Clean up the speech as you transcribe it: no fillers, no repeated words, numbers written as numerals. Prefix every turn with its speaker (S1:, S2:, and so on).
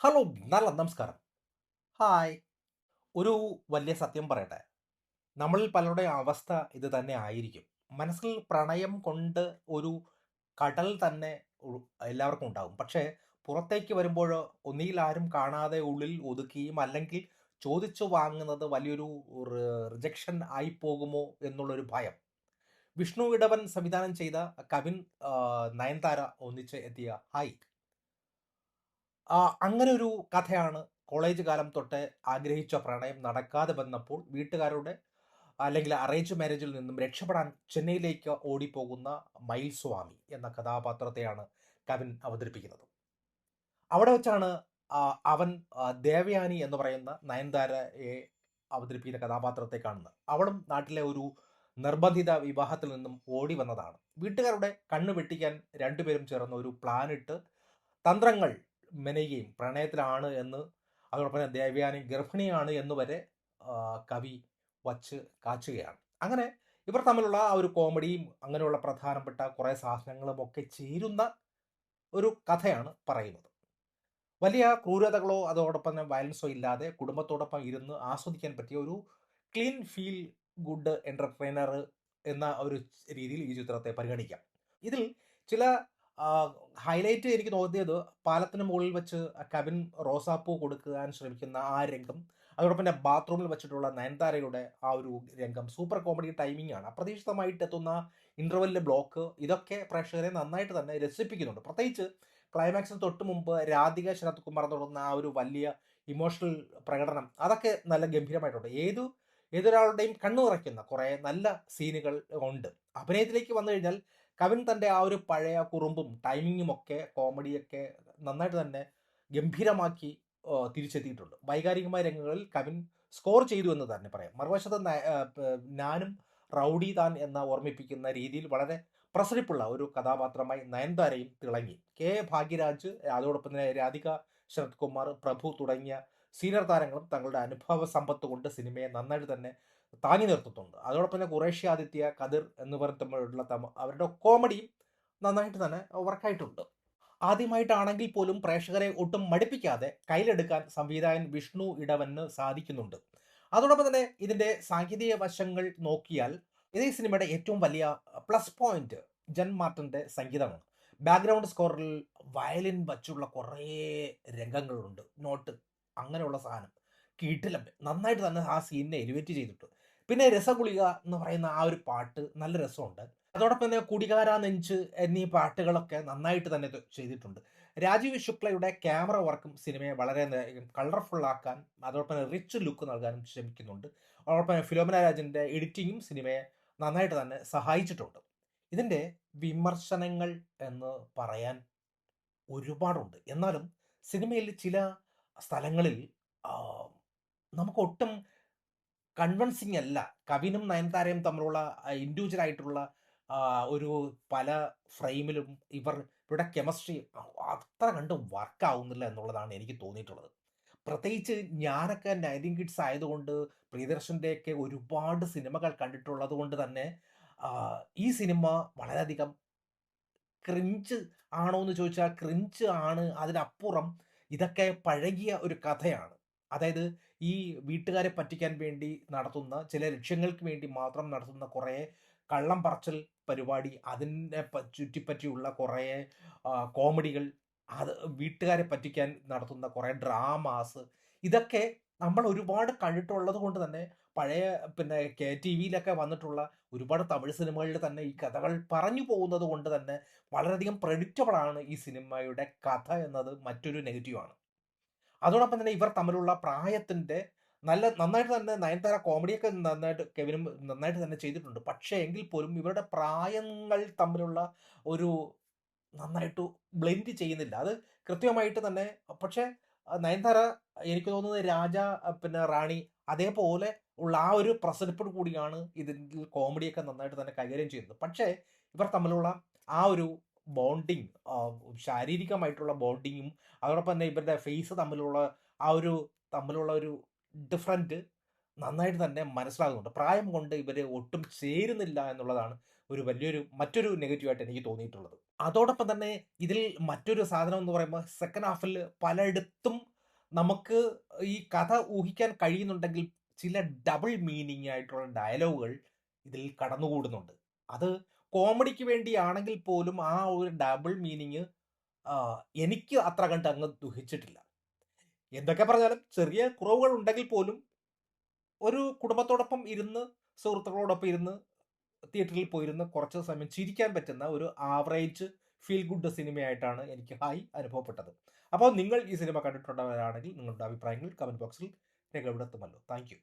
S1: Hello, നല്ല നമസ്കാരം. Hi. ഒരു വലിയ സത്യം പറയട്ടെ. നമ്മളിൽ പലരുടെയും അവസ്ഥ ഇത് തന്നെ ആയിരിക്കും. മനസ്സിൽ പ്രണയം കൊണ്ട് ഒരു കടൽ തന്നെ ഉ എല്ലാവർക്കും ഉണ്ടാകും. പക്ഷേ പുറത്തേക്ക് വരുമ്പോഴോ ഒന്നുകിൽ ആരും കാണാതെ ഉള്ളിൽ ഒതുക്കിയും അല്ലെങ്കിൽ ചോദിച്ചു വാങ്ങുന്നത് വലിയൊരു റിജക്ഷൻ ആയി പോകുമോ എന്നുള്ളൊരു ഭയം. വിഷ്ണു ഇടവൻ സംവിധാനം ചെയ്ത കവിൻ, നയൻതാര ഒന്നിച്ച് എത്തിയ ഹായ്. അങ്ങനെ ഒരു കഥയാണ്. കോളേജ് കാലം തൊട്ട് ആഗ്രഹിച്ച പ്രണയം നടക്കാതെ വന്നപ്പോൾ വീട്ടുകാരുടെ അല്ലെങ്കിൽ അറേഞ്ച് മാരേജിൽ നിന്നും രക്ഷപ്പെടാൻ ചെന്നൈയിലേക്ക് ഓടിപ്പോകുന്ന മയിൽസ്വാമി എന്ന കഥാപാത്രത്തെയാണ് കവിൻ അവതരിപ്പിക്കുന്നത്. അവിടെ വെച്ചാണ് അവൻ ദേവയാനി എന്ന് പറയുന്ന നയൻതാരയെ അവതരിപ്പിക്കുന്ന കഥാപാത്രത്തെ കാണുന്നത്. അവളും നാട്ടിലെ ഒരു നിർബന്ധിത വിവാഹത്തിൽ നിന്നും ഓടി വന്നതാണ്. വീട്ടുകാരുടെ കണ്ണ് വെട്ടിക്കാൻ രണ്ടുപേരും ചേർന്ന് ഒരു പ്ലാനിട്ട് തന്ത്രങ്ങൾ മെനയുകയും പ്രണയത്തിലാണ് എന്ന്, അതോടൊപ്പം തന്നെ ദേവയാനി ഗർഭിണിയാണ് എന്ന് വരെ കവി വച്ച് കാച്ചുകയാണ്. അങ്ങനെ ഇവർ തമ്മിലുള്ള ആ ഒരു കോമഡിയും അങ്ങനെയുള്ള പ്രധാനപ്പെട്ട കുറേ സാധനങ്ങളും ഒക്കെ ചേരുന്ന ഒരു കഥയാണ് പറയുന്നത്. വലിയ ക്രൂരതകളോ അതോടൊപ്പം തന്നെ വയലൻസോ ഇല്ലാതെ കുടുംബത്തോടൊപ്പം ഇരുന്ന് ആസ്വദിക്കാൻ പറ്റിയ ഒരു ക്ലീൻ ഫീൽ ഗുഡ് എന്റർടൈനർ എന്ന ഒരു രീതിയിൽ ഈ ചിത്രത്തെ പരിഗണിക്കാം. ഇതിൽ ചില ഹൈലൈറ്റ് എനിക്ക് തോന്നിയത് പാലത്തിന് മുകളിൽ വെച്ച് കവിൻ റോസാപ്പൂ കൊടുക്കാൻ ശ്രമിക്കുന്ന ആ രംഗം, അതോടൊപ്പം തന്നെ ബാത്റൂമിൽ വെച്ചിട്ടുള്ള നയൻതാരയുടെ ആ ഒരു രംഗം സൂപ്പർ കോമഡി ടൈമിംഗ് ആണ്. അപ്രതീക്ഷിതമായിട്ട് എത്തുന്ന ഇന്റർവെല്ലിലെ ബ്ലോക്ക് ഇതൊക്കെ പ്രേക്ഷകരെ നന്നായിട്ട് തന്നെ രസിപ്പിക്കുന്നുണ്ട്. പ്രത്യേകിച്ച് ക്ലൈമാക്സിന് തൊട്ട് മുമ്പ് രാധിക ശരത് കുമാർ തുടർന്ന ആ ഒരു വലിയ ഇമോഷണൽ പ്രകടനം അതൊക്കെ നല്ല ഗംഭീരമായിട്ടുണ്ട്. ഏതൊരാളുടെയും കണ്ണു നിറയ്ക്കുന്ന കുറേ നല്ല സീനുകൾ ഉണ്ട്. അഭിനയത്തിലേക്ക് വന്നു കഴിഞ്ഞാൽ കവിൻ തൻ്റെ ആ ഒരു പഴയ കുറുമ്പും ടൈമിങ്ങും ഒക്കെ കോമഡിയൊക്കെ നന്നായിട്ട് തന്നെ ഗംഭീരമാക്കി തിരിച്ചെത്തിയിട്ടുണ്ട്. വൈകാരികമായ രംഗങ്ങളിൽ കവിൻ സ്കോർ ചെയ്തു എന്ന് തന്നെ പറയാം. മറുവശത്ത് ഞാനും റൗഡി താൻ എന്ന ഓർമ്മിപ്പിക്കുന്ന രീതിയിൽ വളരെ പ്രസരിപ്പുള്ള ഒരു കഥാപാത്രമായി നയൻതാരയും തിളങ്ങി. കെ ഭാഗ്യരാജ്, അതോടൊപ്പം തന്നെ രാധിക ശരത് കുമാർ, പ്രഭു തുടങ്ങിയ സീനിയർ താരങ്ങളും തങ്ങളുടെ അനുഭവ സമ്പത്ത് കൊണ്ട് സിനിമയെ നന്നായിട്ട് തന്നെ താങ്ങി നിർത്തുന്നുണ്ട്. അതോടൊപ്പം തന്നെ ഖുറേഷി ആദിത്യ, കതിർ എന്നിവർ തമ്മിലുള്ള അവരുടെ കോമഡിയും നന്നായിട്ട് തന്നെ വർക്കായിട്ടുണ്ട്. ആദ്യമായിട്ടാണെങ്കിൽ പോലും പ്രേക്ഷകരെ ഒട്ടും മടുപ്പിക്കാതെ കയ്യിലെടുക്കാൻ സംവിധായകൻ വിഷ്ണു ഇടവന് സാധിക്കുന്നുണ്ട്. അതോടൊപ്പം തന്നെ ഇതിന്റെ സാങ്കേതിക വശങ്ങൾ നോക്കിയാൽ ഇത് ഈ സിനിമയുടെ ഏറ്റവും വലിയ പ്ലസ് പോയിന്റ് ജൻ മാർട്ടിന്റെ സംഗീതമാണ്. ബാക്ക്ഗ്രൗണ്ട് സ്കോറിൽ വയലിൻ വച്ചുള്ള കുറേ രംഗങ്ങളുണ്ട്, നോട്ട് അങ്ങനെയുള്ള സാധനം കിടിലം നന്നായിട്ട് തന്നെ ആ സീനിനെ എലിവേറ്റ് ചെയ്തിട്ടു. പിന്നെ രസഗുളിക എന്ന് പറയുന്ന ആ ഒരു പാട്ട് നല്ല രസമുണ്ട്. അതോടൊപ്പം തന്നെ കുടികാര നെഞ്ച് എന്നീ പാട്ടുകളൊക്കെ നന്നായിട്ട് തന്നെ ഇത് ചെയ്തിട്ടുണ്ട്. രാജീവ് ശുക്ലയുടെ ക്യാമറ വർക്കും സിനിമയെ വളരെ കളർഫുൾ ആക്കാൻ, അതോടൊപ്പം തന്നെ റിച്ച് ലുക്ക് നൽകാനും ശ്രമിക്കുന്നുണ്ട്. അതോടൊപ്പം തന്നെ ഫിലോമിന രാജന്റെ എഡിറ്റിങ്ങും സിനിമയെ നന്നായിട്ട് തന്നെ സഹായിച്ചിട്ടുണ്ട്. ഇതിന്റെ വിമർശനങ്ങൾ എന്ന് പറയാൻ ഒരുപാടുണ്ട്. എന്നാലും സിനിമയിൽ ചില സ്ഥലങ്ങളിൽ ആ, നമുക്ക് ഒട്ടും കൺവിൻസിങ് അല്ല. കവിനും നയൻതാരയും തമ്മിലുള്ള ഇൻഡിവിജ്വൽ ആയിട്ടുള്ള ഒരു പല ഫ്രെയിമിലും ഇവരുടെ കെമിസ്ട്രി അത്ര കണ്ട് വർക്ക് ആവുന്നില്ല എന്നുള്ളതാണ് എനിക്ക് തോന്നിയിട്ടുള്ളത്. പ്രത്യേകിച്ച് ഞാനൊക്കെ 90 കിഡ്സ് ആയതുകൊണ്ട് പ്രിയദർശൻ്റെയൊക്കെ ഒരുപാട് സിനിമകൾ കണ്ടിട്ടുള്ളത് കൊണ്ട് തന്നെ ഈ സിനിമ വളരെയധികം ക്രിഞ്ച് ആണോ എന്ന് ചോദിച്ചാൽ ക്രിഞ്ച് ആണ്. അതിനപ്പുറം ഇതൊക്കെ പഴകിയ ഒരു കഥയാണ്. അതായത് ഈ വീട്ടുകാരെ പറ്റിക്കാൻ വേണ്ടി നടത്തുന്ന ചില ലക്ഷ്യങ്ങൾക്ക് വേണ്ടി മാത്രം നടത്തുന്ന കുറേ കള്ളം പറച്ചൽ പരിപാടി, അതിനെ ചുറ്റിപ്പറ്റിയുള്ള കുറേ കോമഡികൾ, അത് വീട്ടുകാരെ പറ്റിക്കാൻ നടത്തുന്ന കുറേ ഡ്രാമാസ്, ഇതൊക്കെ നമ്മൾ ഒരുപാട് കണ്ടിട്ടുള്ളത് കൊണ്ട് തന്നെ പഴയ പിന്നെ ടിവിയിലൊക്കെ വന്നിട്ടുള്ള ഒരുപാട് തമിഴ് സിനിമകളിൽ തന്നെ ഈ കഥകൾ പറഞ്ഞു പോകുന്നത് കൊണ്ട് തന്നെ വളരെയധികം പ്രഡിക്റ്റബിൾ ആണ് ഈ സിനിമയുടെ കഥ എന്നത് മറ്റൊരു നെഗറ്റീവാണ്. അതോടൊപ്പം തന്നെ ഇവർ തമ്മിലുള്ള പ്രായത്തിന്റെ നന്നായിട്ട് തന്നെ നയൻതാര കോമഡിയൊക്കെ നന്നായിട്ട് കെവിനും നന്നായിട്ട് തന്നെ ചെയ്തിട്ടുണ്ട്. പക്ഷേ എങ്കിൽ പോലും ഇവരുടെ പ്രായങ്ങൾ തമ്മിലുള്ള ഒരു നന്നായിട്ട് ബ്ലെൻഡ് ചെയ്യുന്നില്ല. അത് കൃത്യമായിട്ട് തന്നെ. പക്ഷേ നയൻതാര എനിക്ക് തോന്നുന്നത് രാജ, പിന്നെ റാണി അതേപോലെ ഉള്ള ആ ഒരു പ്രസരിപ്പോട് കൂടിയാണ് ഇതിൽ കോമഡിയൊക്കെ നന്നായിട്ട് തന്നെ കൈകാര്യം ചെയ്യുന്നത്. പക്ഷേ ഇവർ തമ്മിലുള്ള ആ ഒരു ബോണ്ടിങ്, ശാരീരികമായിട്ടുള്ള ബോണ്ടിങ്ങും അതോടൊപ്പം തന്നെ ഇവരുടെ ഫേസ് തമ്മിലുള്ള ഒരു ഡിഫറൻറ്റ് നന്നായിട്ട് തന്നെ മനസ്സിലാകുന്നുണ്ട്. പ്രായം കൊണ്ട് ഇവർ ഒട്ടും ചേരുന്നില്ല എന്നുള്ളതാണ് മറ്റൊരു നെഗറ്റീവായിട്ട് എനിക്ക് തോന്നിയിട്ടുള്ളത്. അതോടൊപ്പം തന്നെ ഇതിൽ മറ്റൊരു സാധനം എന്ന് പറയുമ്പോൾ സെക്കൻഡ് ഹാഫിൽ പലയിടത്തും നമുക്ക് ഈ കഥ ഊഹിക്കാൻ കഴിയുന്നുണ്ടെങ്കിൽ ചില ഡബിൾ മീനിങ് ആയിട്ടുള്ള ഡയലോഗുകൾ ഇതിൽ കടന്നുകൂടുന്നുണ്ട്. അത് കോമഡിക്ക് വേണ്ടിയാണെങ്കിൽ പോലും ആ ഒരു ഡബിൾ മീനിങ് എനിക്ക് അത്ര കണ്ട് അങ്ങ് ദുഹിച്ചിട്ടില്ല. എന്തൊക്കെ പറഞ്ഞാലും ചെറിയ കുറവുകൾ ഉണ്ടെങ്കിൽ പോലും ഒരു കുടുംബത്തോടൊപ്പം ഇരുന്ന്, സുഹൃത്തുക്കളോടൊപ്പം ഇരുന്ന് തിയേറ്ററിൽ പോയിരുന്ന് കുറച്ച് സമയം ചിരിക്കാൻ പറ്റുന്ന ഒരു ആവറേജ് ഫീൽ ഗുഡ് സിനിമയായിട്ടാണ് എനിക്ക് അനുഭവപ്പെട്ടത്. അപ്പോൾ നിങ്ങൾ ഈ സിനിമ കണ്ടിട്ടുള്ളവരാണെങ്കിൽ നിങ്ങളുടെ അഭിപ്രായങ്ങൾ കമന്റ് ബോക്സിൽ രേഖപ്പെടുത്തുമല്ലോ. Thank you.